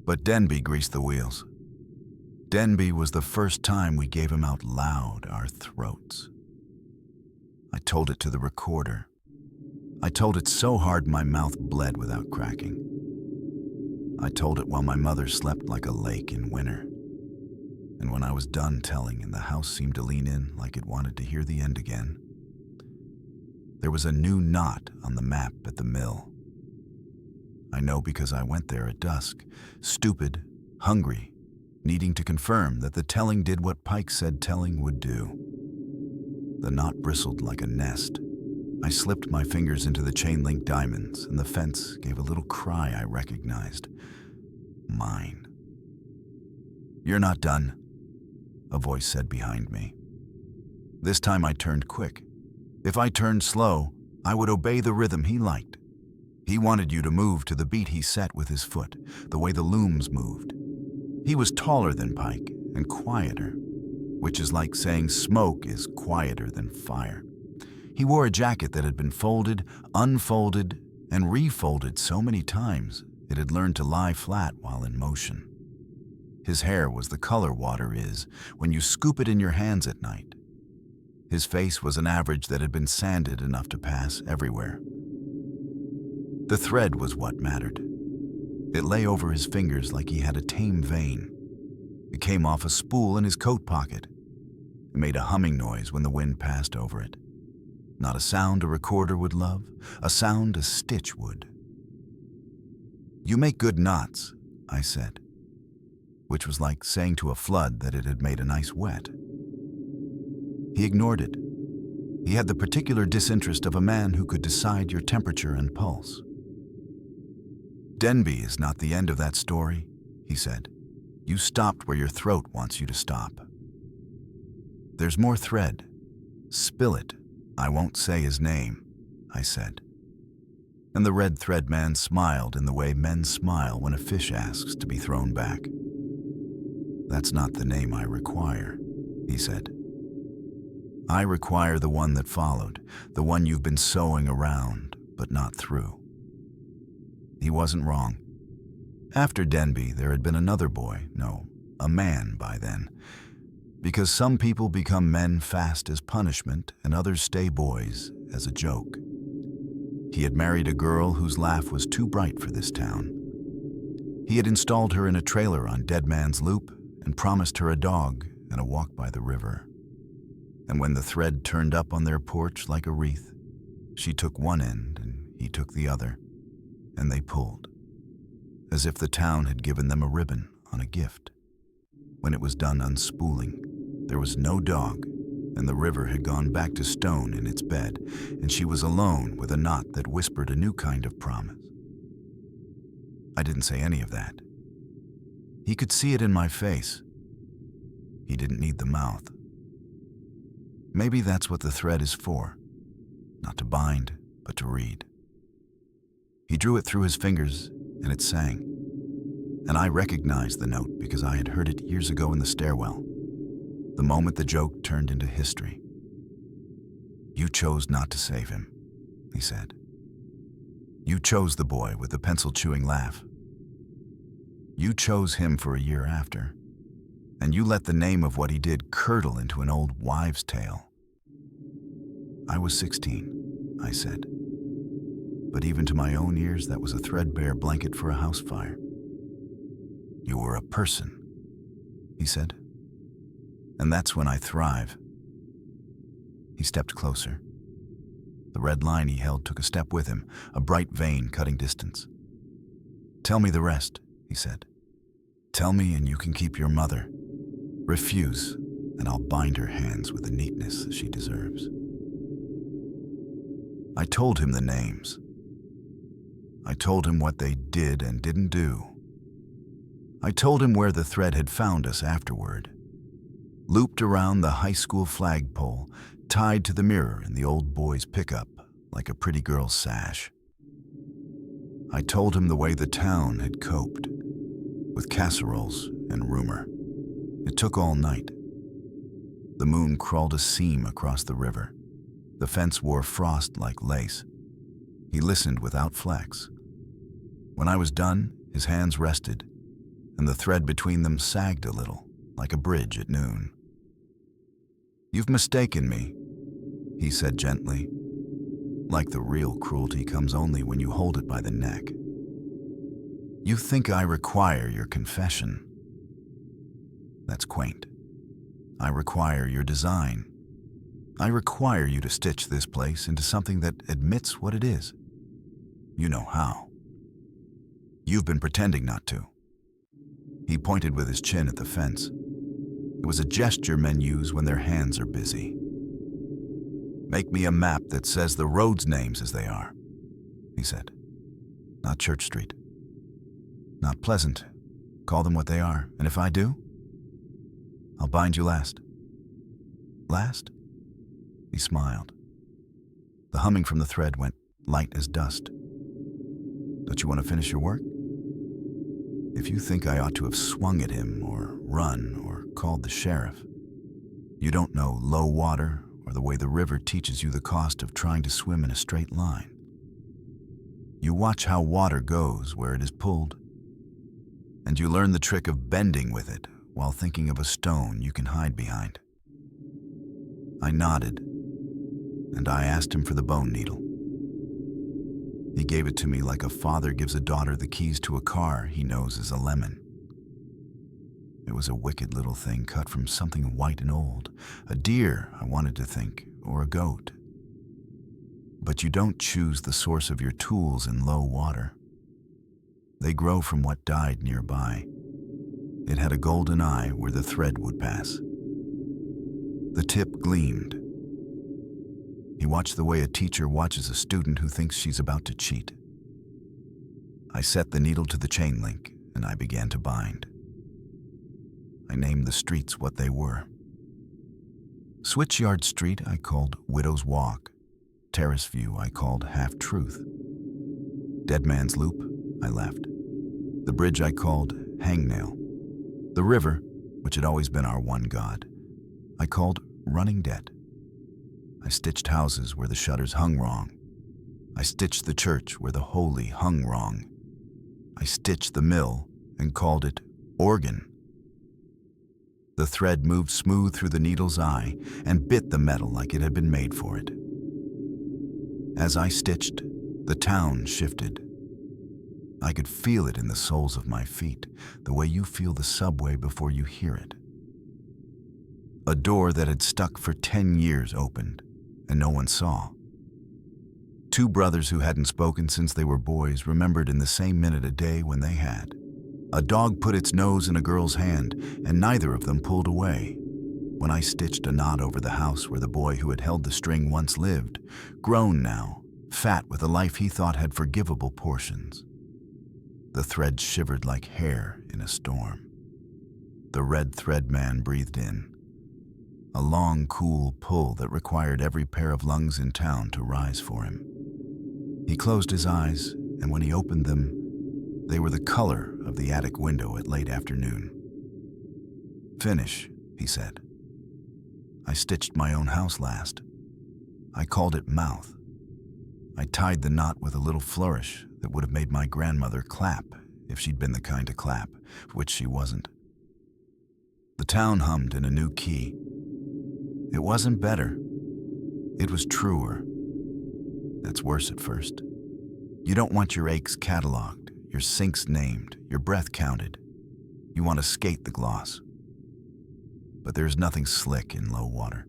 But Denby greased the wheels. Denby was the first time we gave him out loud our throats. I told it to the recorder. I told it so hard my mouth bled without cracking. I told it while my mother slept like a lake in winter. And when I was done telling and the house seemed to lean in like it wanted to hear the end again, there was a new knot on the map at the mill. I know because I went there at dusk, stupid, hungry, needing to confirm that the telling did what Pike said telling would do. The knot bristled like a nest. I slipped my fingers into the chain-link diamonds, and the fence gave a little cry I recognized. Mine. "You're not done," a voice said behind me. This time I turned quick. If I turned slow, I would obey the rhythm he liked. He wanted you to move to the beat he set with his foot, the way the looms moved. He was taller than Pike and quieter, which is like saying smoke is quieter than fire. He wore a jacket that had been folded, unfolded, and refolded so many times it had learned to lie flat while in motion. His hair was the color water is when you scoop it in your hands at night. His face was an average that had been sanded enough to pass everywhere. The thread was what mattered. It lay over his fingers like he had a tame vein. It came off a spool in his coat pocket. It made a humming noise when the wind passed over it. Not a sound a recorder would love, a sound a stitch would. "You make good knots," I said, which was like saying to a flood that it had made a nice wet. He ignored it. He had the particular disinterest of a man who could decide your temperature and pulse. "Denby is not the end of that story," he said. "You stopped where your throat wants you to stop. There's more thread. Spill it. I won't say his name," I said. And the red thread man smiled in the way men smile when a fish asks to be thrown back. "That's not the name I require," he said. "I require the one that followed, the one you've been sewing around, but not through." He wasn't wrong. After Denby, there had been another boy, no, a man by then, because some people become men fast as punishment and others stay boys as a joke. He had married a girl whose laugh was too bright for this town. He had installed her in a trailer on Dead Man's Loop and promised her a dog and a walk by the river. And when the thread turned up on their porch like a wreath, she took one end and he took the other, and they pulled, as if the town had given them a ribbon on a gift. When it was done unspooling, there was no dog, and the river had gone back to stone in its bed, and she was alone with a knot that whispered a new kind of promise. I didn't say any of that. He could see it in my face. He didn't need the mouth. Maybe that's what the thread is for, not to bind, but to read. He drew it through his fingers, and it sang. And I recognized the note because I had heard it years ago in the stairwell, the moment the joke turned into history. "You chose not to save him," he said. "You chose the boy with the pencil-chewing laugh. You chose him for a year after, and you let the name of what he did curdle into an old wives' tale." "I was 16, I said. But even to my own ears, that was a threadbare blanket for a house fire. "You were a person," he said. "And that's when I thrive." He stepped closer. The red line he held took a step with him, a bright vein cutting distance. "Tell me the rest," he said. "Tell me and you can keep your mother. Refuse, and I'll bind her hands with the neatness she deserves." I told him the names. I told him what they did and didn't do. I told him where the thread had found us afterward, looped around the high school flagpole, tied to the mirror in the old boy's pickup like a pretty girl's sash. I told him the way the town had coped, with casseroles and rumor. It took all night. The moon crawled a seam across the river. The fence wore frost like lace. He listened without flex. When I was done, his hands rested, and the thread between them sagged a little, like a bridge at noon. "You've mistaken me," he said gently, like the real cruelty comes only when you hold it by the neck. "You think I require your confession. That's quaint. I require your design. I require you to stitch this place into something that admits what it is. You know how. You've been pretending not to." He pointed with his chin at the fence. It was a gesture men use when their hands are busy. "Make me a map that says the roads' names as they are," he said. "Not Church Street. Not Pleasant. Call them what they are, and if I do, I'll bind you last." "Last?" He smiled. The humming from the thread went light as dust. "Don't you want to finish your work? If you think I ought to have swung at him or run or called the sheriff, you don't know low water or the way the river teaches you the cost of trying to swim in a straight line. You watch how water goes where it is pulled, and you learn the trick of bending with it while thinking of a stone you can hide behind." I nodded, and I asked him for the bone needle. He gave it to me like a father gives a daughter the keys to a car he knows is a lemon. It was a wicked little thing cut from something white and old, a deer, I wanted to think, or a goat. But you don't choose the source of your tools in low water. They grow from what died nearby. It had a golden eye where the thread would pass. The tip gleamed. He watched the way a teacher watches a student who thinks she's about to cheat. I set the needle to the chain link, and I began to bind. I named the streets what they were. Switchyard Street I called Widow's Walk. Terrace View I called Half-Truth. Dead Man's Loop I left. The bridge I called Hangnail. The river, which had always been our one god, I called Running Dead. I stitched houses where the shutters hung wrong. I stitched the church where the holy hung wrong. I stitched the mill and called it organ. The thread moved smooth through the needle's eye and bit the metal like it had been made for it. As I stitched, the town shifted. I could feel it in the soles of my feet, the way you feel the subway before you hear it. A door that had stuck for 10 years opened, and no one saw. Two brothers who hadn't spoken since they were boys remembered in the same minute a day when they had. A dog put its nose in a girl's hand, and neither of them pulled away. When I stitched a knot over the house where the boy who had held the string once lived, grown now, fat with a life he thought had forgivable portions. The thread shivered like hair in a storm. The red thread man breathed in. A long, cool pull that required every pair of lungs in town to rise for him. He closed his eyes, and when he opened them, They were the color of the attic window at late afternoon. "Finish," he said. "I stitched my own house last. I called it Mouth. I tied the knot with a little flourish that would have made my grandmother clap if she'd been the kind to clap, which she wasn't." The town hummed in a new key. It wasn't better. It was truer. That's worse at first. You don't want your aches cataloged, your sinks named, your breath counted. You want to skate the gloss. But there's nothing slick in low water.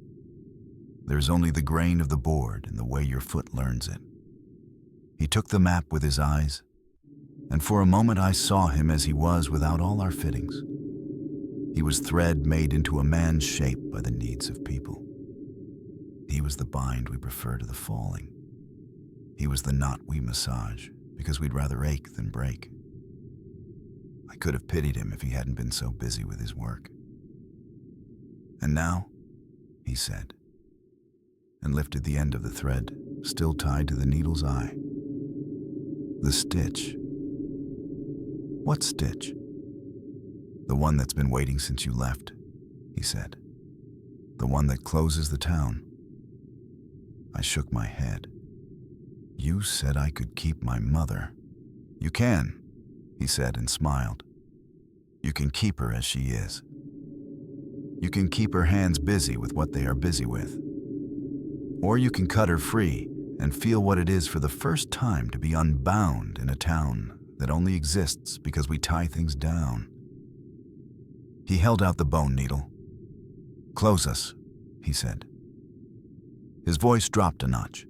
There's only the grain of the board and the way your foot learns it. He took the map with his eyes, and for a moment I saw him as he was without all our fittings. He was thread made into a man's shape by the needs of people. He was the bind we prefer to the falling. He was the knot we massage because we'd rather ache than break. I could have pitied him if he hadn't been so busy with his work. "And now," he said, and lifted the end of the thread, still tied to the needle's eye. "The stitch." "What stitch?" "The one that's been waiting since you left," he said. "The one that closes the town." I shook my head. "You said I could keep my mother." "You can," he said and smiled. "You can keep her as she is. You can keep her hands busy with what they are busy with. Or you can cut her free and feel what it is for the first time to be unbound in a town that only exists because we tie things down." He held out the bone needle. "Close us," he said. His voice dropped a notch,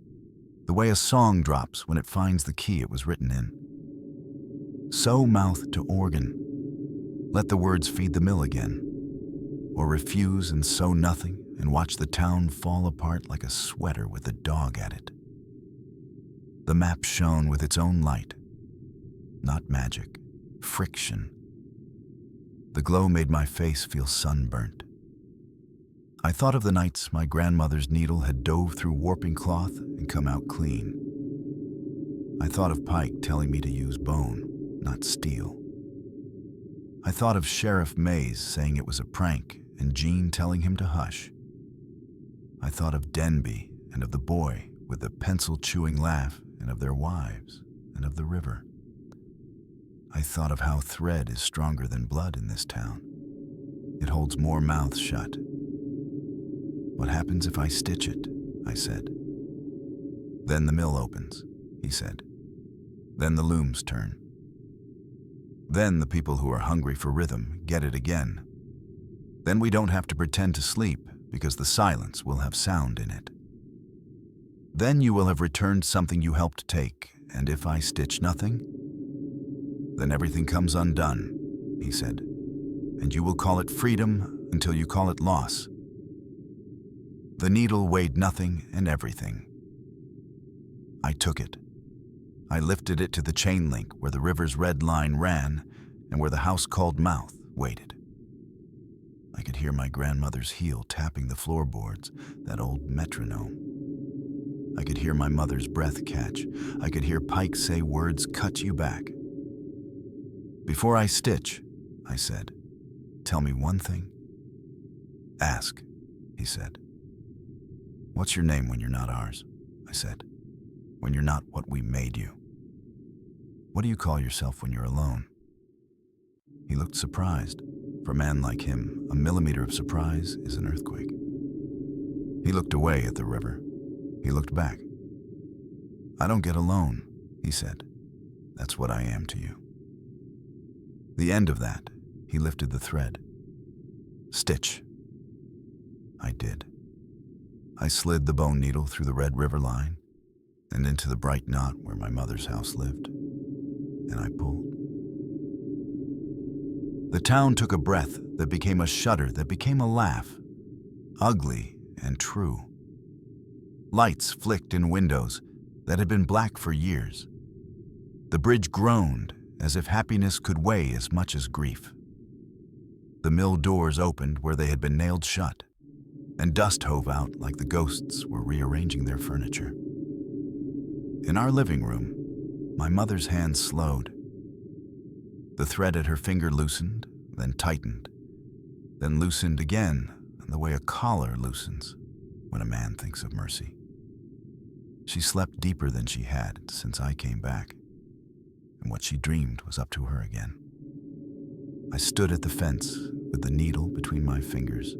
the way a song drops when it finds the key it was written in. "Sew mouth to organ. Let the words feed the mill again. Or refuse and sew nothing and watch the town fall apart like a sweater with a dog at it." The map shone with its own light. Not magic, friction. The glow made my face feel sunburnt. I thought of the nights my grandmother's needle had dove through warping cloth and come out clean. I thought of Pike telling me to use bone, not steel. I thought of Sheriff Mays saying it was a prank and Jean telling him to hush. I thought of Denby and of the boy with the pencil-chewing laugh and of their wives and of the river. I thought of how thread is stronger than blood in this town. It holds more mouths shut. "What happens if I stitch it?" I said. "Then the mill opens," he said. "Then the looms turn. Then the people who are hungry for rhythm get it again. Then we don't have to pretend to sleep because the silence will have sound in it. Then you will have returned something you helped take, and if I stitch nothing, then everything comes undone," he said, "and you will call it freedom until you call it loss." The needle weighed nothing and everything. I took it. I lifted it to the chain link where the river's red line ran and where the house called Mouth waited. I could hear my grandmother's heel tapping the floorboards, that old metronome. I could hear my mother's breath catch. I could hear Pike say words cut you back. "Before I stitch," I said, "tell me one thing." "Ask," he said. "What's your name when you're not ours?" I said. "When you're not what we made you. What do you call yourself when you're alone?" He looked surprised. For a man like him, a millimeter of surprise is an earthquake. He looked away at the river. He looked back. "I don't get alone," he said. "That's what I am to you." The end of that, he lifted the thread. "Stitch." I did. I slid the bone needle through the red river line and into the bright knot where my mother's house lived, and I pulled. The town took a breath that became a shudder that became a laugh, ugly and true. Lights flicked in windows that had been black for years. The bridge groaned as if happiness could weigh as much as grief. The mill doors opened where they had been nailed shut, and dust hove out like the ghosts were rearranging their furniture. In our living room, my mother's hand slowed. The thread at her finger loosened, then tightened, then loosened again, the way a collar loosens when a man thinks of mercy. She slept deeper than she had since I came back, and what she dreamed was up to her again. I stood at the fence with the needle between my fingers,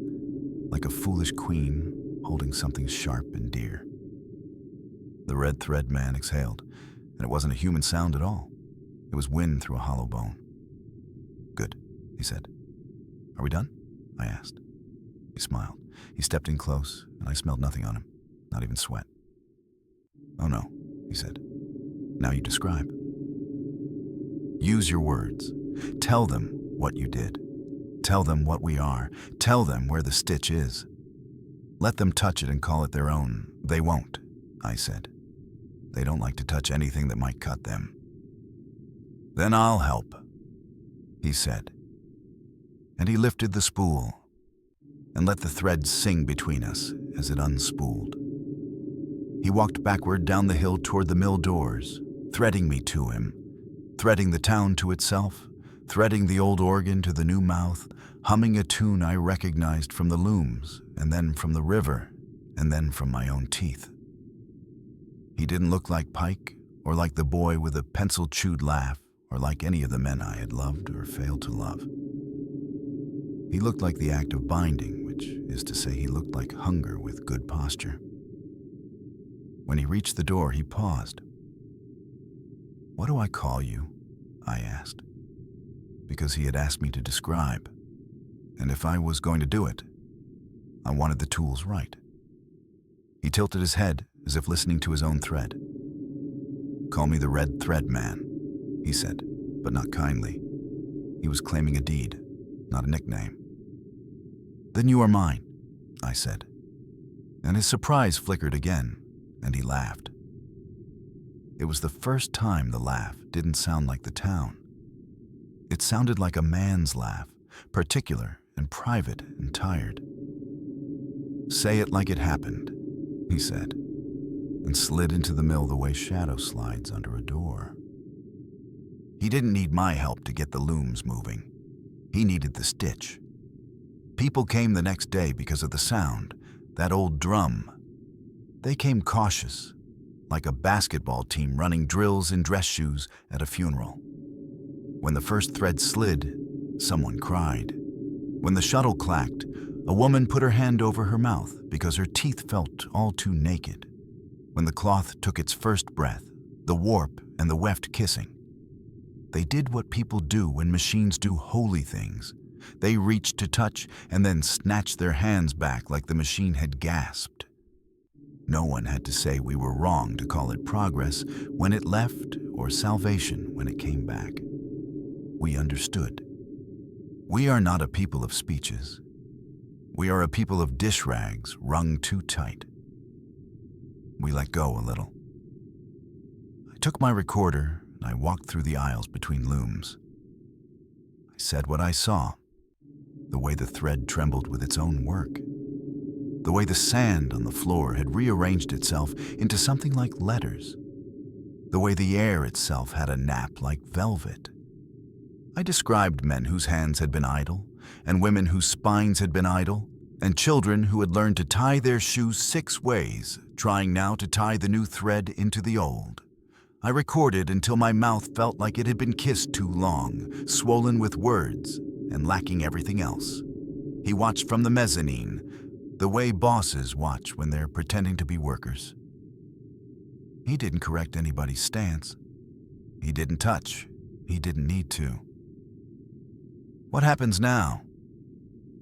like a foolish queen holding something sharp and dear. The red thread man exhaled, and it wasn't a human sound at all. It was wind through a hollow bone. "Good," he said. "Are we done?" I asked. He smiled. He stepped in close, and I smelled nothing on him, not even sweat. "Oh no," he said. "Now you describe. Use your words. Tell them what you did. Tell them what we are. Tell them where the stitch is. Let them touch it and call it their own. They won't," I said. "They don't like to touch anything that might cut them." "Then I'll help," he said. And he lifted the spool and let the thread sing between us as it unspooled. He walked backward down the hill toward the mill doors, threading me to him, threading the town to itself, threading the old organ to the new mouth, humming a tune I recognized from the looms, and then from the river, and then from my own teeth. He didn't look like Pike, or like the boy with a pencil-chewed laugh, or like any of the men I had loved or failed to love. He looked like the act of binding, which is to say he looked like hunger with good posture. When he reached the door, he paused. "What do I call you?" I asked, because he had asked me to describe, and if I was going to do it, I wanted the tools right. He tilted his head as if listening to his own thread. "Call me the Red Thread Man," he said, but not kindly. He was claiming a deed, not a nickname. "Then you are mine," I said. And his surprise flickered again, and he laughed. It was the first time the laugh didn't sound like the town. It sounded like a man's laugh, particular and private and tired. "Say it like it happened," he said, and slid into the mill the way shadow slides under a door. He didn't need my help to get the looms moving. He needed the stitch. People came the next day because of the sound, that old drum. They came cautious, like a basketball team running drills in dress shoes at a funeral. When the first thread slid, someone cried. When the shuttle clacked, a woman put her hand over her mouth because her teeth felt all too naked. When the cloth took its first breath, the warp and the weft kissing. They did what people do when machines do holy things. They reached to touch and then snatched their hands back like the machine had gasped. No one had to say we were wrong to call it progress when it left or salvation when it came back. We understood. We are not a people of speeches. We are a people of dish rags wrung too tight. We let go a little. I took my recorder and I walked through the aisles between looms. I said what I saw, the way the thread trembled with its own work, the way the sand on the floor had rearranged itself into something like letters, the way the air itself had a nap like velvet. I described men whose hands had been idle, and women whose spines had been idle, and children who had learned to tie their shoes 6 ways, trying now to tie the new thread into the old. I recorded until my mouth felt like it had been kissed too long, swollen with words, and lacking everything else. He watched from the mezzanine, the way bosses watch when they're pretending to be workers. He didn't correct anybody's stance. He didn't touch. He didn't need to. "What happens now?"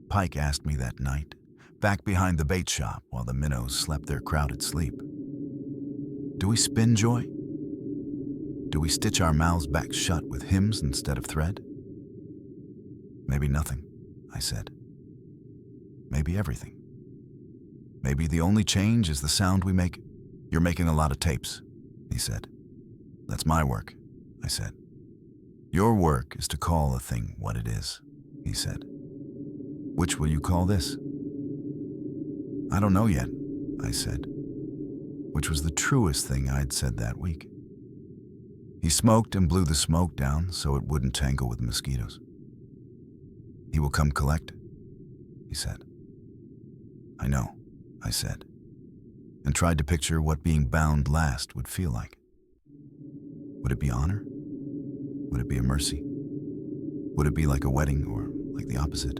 Pike asked me that night, back behind the bait shop while the minnows slept their crowded sleep. "Do we spin, Joy? Do we stitch our mouths back shut with hymns instead of thread?" "Maybe nothing," I said. "Maybe everything. Maybe the only change is the sound we make." "You're making a lot of tapes," he said. "That's my work," I said. "Your work is to call a thing what it is," he said. "Which will you call this?" "I don't know yet," I said, which was the truest thing I'd said that week. He smoked and blew the smoke down so it wouldn't tangle with mosquitoes. "He will come collect," he said. "I know," I said, and tried to picture what being bound last would feel like. Would it be honor? Would it be a mercy? Would it be like a wedding or like the opposite?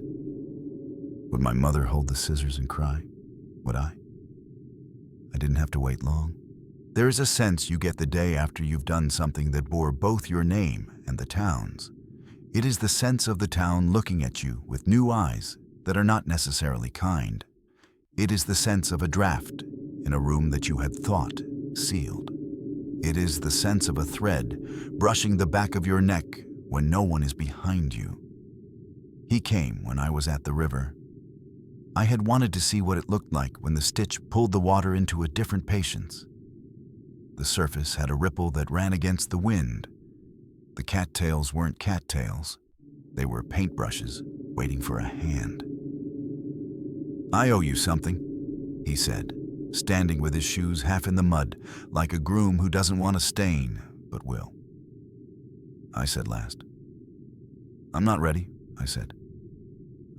Would my mother hold the scissors and cry? Would I? I didn't have to wait long. There is a sense you get the day after you've done something that bore both your name and the town's. It is the sense of the town looking at you with new eyes that are not necessarily kind. It is the sense of a draft in a room that you had thought sealed. It is the sense of a thread brushing the back of your neck when no one is behind you. He came when I was at the river. I had wanted to see what it looked like when the stitch pulled the water into a different patience. The surface had a ripple that ran against the wind. The cattails weren't cattails. They were paintbrushes waiting for a hand. "I owe you something," he said, standing with his shoes half in the mud, like a groom who doesn't want a stain, but will. I said last. "I'm not ready," I said.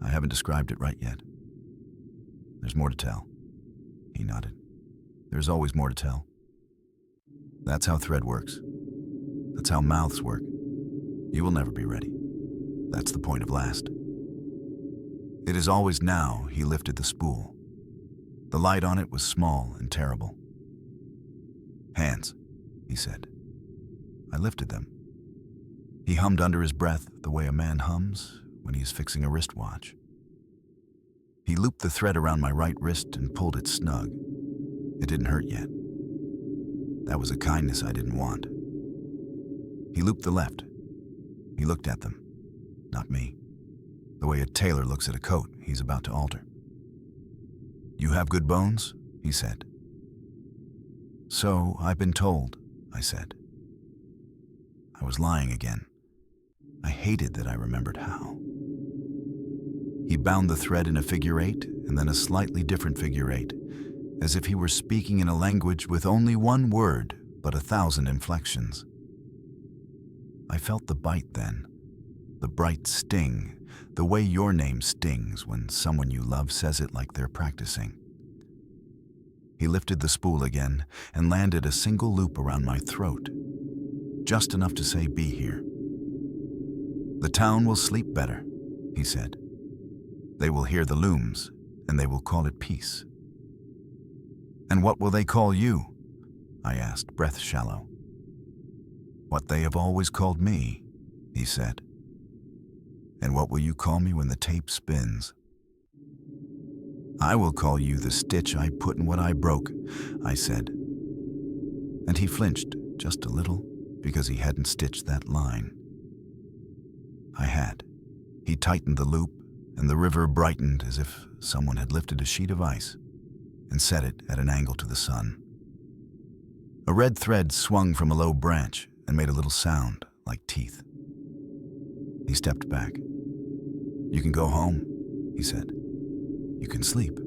"I haven't described it right yet." "There's more to tell." He nodded. "There's always more to tell. That's how thread works. That's how mouths work. You will never be ready. That's the point of last." It is always now he lifted the spool. The light on it was small and terrible. "Hands," he said. I lifted them. He hummed under his breath the way a man hums when he is fixing a wristwatch. He looped the thread around my right wrist and pulled it snug. It didn't hurt yet. That was a kindness I didn't want. He looped the left. He looked at them, not me, the way a tailor looks at a coat he's about to alter. "You have good bones?" he said. "So I've been told," I said. I was lying again. I hated that I remembered how. He bound the thread in a figure eight and then a slightly different figure eight, as if he were speaking in a language with only one word but 1,000 inflections. I felt the bite then, the bright sting, the way your name stings when someone you love says it like they're practicing. He lifted the spool again and landed a single loop around my throat, just enough to say, "Be here." "The town will sleep better," he said. "They will hear the looms, and they will call it peace." "And what will they call you?" I asked, breath shallow. "What they have always called me," he said. "And what will you call me when the tape spins?" "I will call you the stitch I put in what I broke," I said. And he flinched just a little because he hadn't stitched that line. I had. He tightened the loop, and the river brightened as if someone had lifted a sheet of ice and set it at an angle to the sun. A red thread swung from a low branch and made a little sound like teeth. He stepped back. "You can go home," he said. "You can sleep.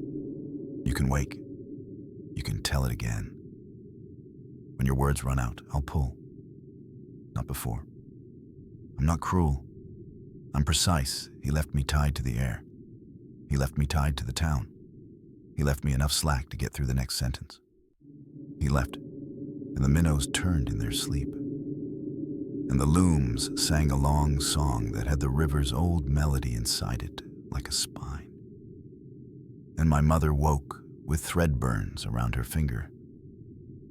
You can wake. You can tell it again. When your words run out, I'll pull. Not before. I'm not cruel. I'm precise." He left me tied to the air. He left me tied to the town. He left me enough slack to get through the next sentence. He left, and the minnows turned in their sleep. And the looms sang a long song that had the river's old melody inside it, like a spine. And my mother woke with thread burns around her finger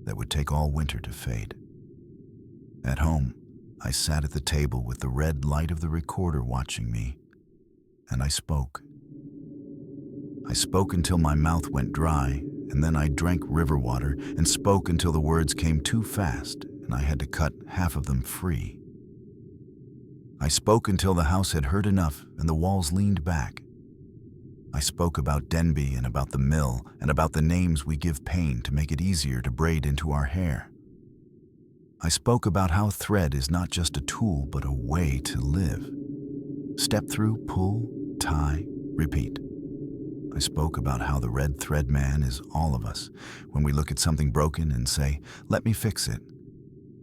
that would take all winter to fade. At home, I sat at the table with the red light of the recorder watching me, and I spoke. I spoke until my mouth went dry, and then I drank river water and spoke until the words came too fast and I had to cut half of them free. I spoke until the house had heard enough and the walls leaned back. I spoke about Denby and about the mill and about the names we give pain to make it easier to braid into our hair. I spoke about how thread is not just a tool but a way to live. Step through, pull, tie, repeat. I spoke about how the red thread man is all of us when we look at something broken and say, "Let me fix it."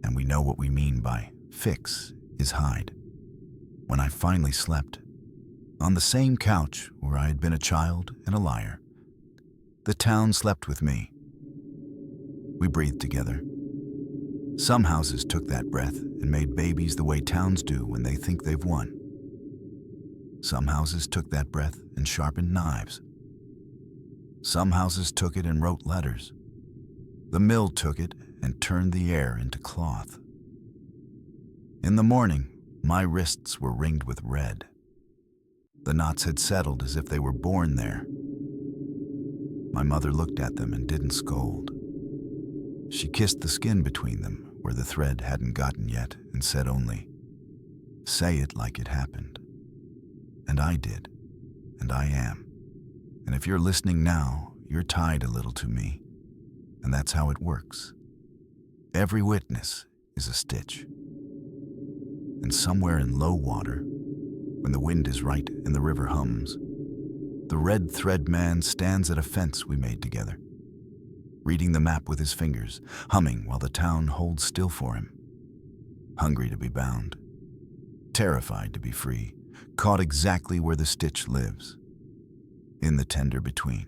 And we know what we mean by fix is hide. When I finally slept, on the same couch where I had been a child and a liar, the town slept with me. We breathed together. Some houses took that breath and made babies the way towns do when they think they've won. Some houses took that breath and sharpened knives. Some houses took it and wrote letters. The mill took it and turned the air into cloth. In the morning, my wrists were ringed with red. The knots had settled as if they were born there. My mother looked at them and didn't scold. She kissed the skin between them where the thread hadn't gotten yet and said only, "Say it like it happened." And I did, and I am. And if you're listening now, you're tied a little to me, and that's how it works. Every witness is a stitch. And somewhere in low water, when the wind is right and the river hums, the red thread man stands at a fence we made together, reading the map with his fingers, humming while the town holds still for him. Hungry to be bound, terrified to be free, caught exactly where the stitch lives, in the tender between.